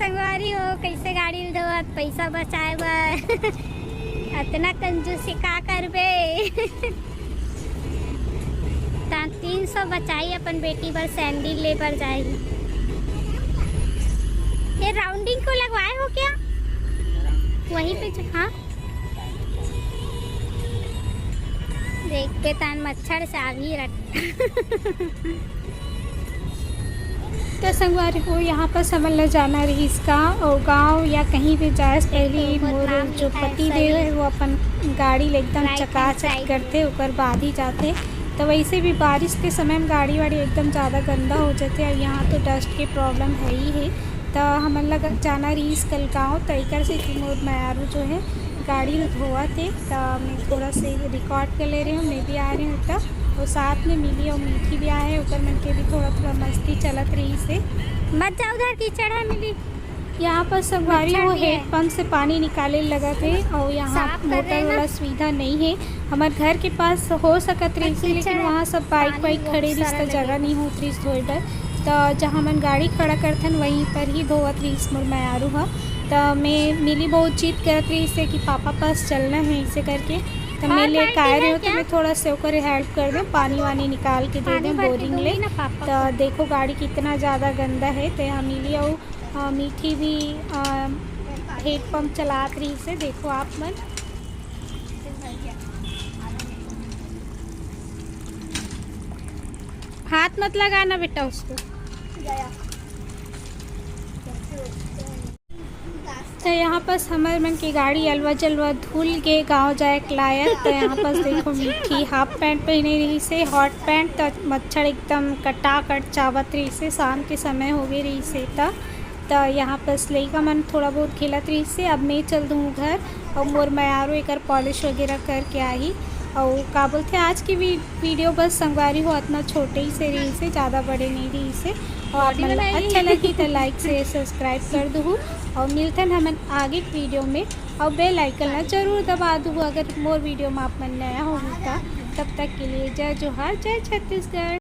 संगवारी हो कैसे गाड़ी धोत पैसा बचाए बर इतना कंजूसी का करबे 300 बचाई अपन बेटी बर सैंडल ले बर जाए। ये राउंडिंग को लगवाए हो क्या वहीं पे जो हाँ देख के तान मच्छर से आवी रख तो संगवारी हो यहाँ पर समझ ल जाना रही इसका और गांव या कहीं भी जाए पहले मोर जो पति देव है वो अपन गाड़ी ले एकदम चकाचक करते ओकर बाद ही जाते। तो वैसे भी बारिश के समय में गाड़ी वाड़ी एकदम ज़्यादा गंदा हो जाते और यहाँ तो डस्ट की प्रॉब्लम है ही है। तो हमन लग जाना रही इस कल गाँव तो एक से मोर मैारू जो है गाड़ी धोआ थे। तो मैं थोड़ा से रिकॉर्ड कर ले रही हूँ, मैं भी आ रही हूँ तब और साथ में मिली और मीठी भी आए ऊपर मन के भी थोड़ा थोड़ा मस्ती चलत रही से। मत जाओ उधर कीचड़ है मिली। यहाँ पर संगवारी वो हेड पंप से पानी निकाले लगा थे और यहाँ मोटर वाला सुविधा नहीं है। हमारे घर के पास हो सकत रही थी लेकिन वहाँ सब बाइक वाइक खड़े रही तो जगह नहीं होती रही धोए बर। तो जहाँ मन गाड़ी खड़ा करथन वहीं पर ही धोवत रही मोर मैारू हा। तो मैं मिली बहुत जीत करत रही से कि पापा पास चलना है इसे करके। तो मैं लेकर आ रही हूँ तो मैं थोड़ा से ओकर हेल्प कर दूँ, पानी वानी निकाल के दे दें बोरिंग ले। तो देखो गाड़ी कितना ज़्यादा गंदा है। तो यहाँ मिली और मीठी भी हेड पंप चला रही से देखो आप मन। हाथ मत लगाना बेटा उसको। तो यहाँ पर हमारे मन की गाड़ी अलवा जलवा धुल के गांव जाए लायक। तो यहाँ पर देखो मीठी हाफ पैंट पहने रही से हॉट पैंट। तो मच्छर एकदम कटाकट चावत रही से शाम के समय हो गई रही से। तो यहाँ पर लड़का मन थोड़ा बहुत खेलत रही से। अब मैं चल दूँ घर और मोर मैारू एक पॉलिश वगैरह करके आई। और का बोलते आज की वीडियो बस संगवारी हो इतना छोटे ही से रही से, ज़्यादा बड़े नहीं रही से। और मतलब अच्छा लगी तो लाइक से सब्सक्राइब कर दूँ और मिलते हैं हम आगे वीडियो में। और बेल आइकन ना जरूर दबा दूँ अगर मोर वीडियो में आप मन नया होगा। तब तक के लिए जय जोहार, जय छत्तीसगढ़।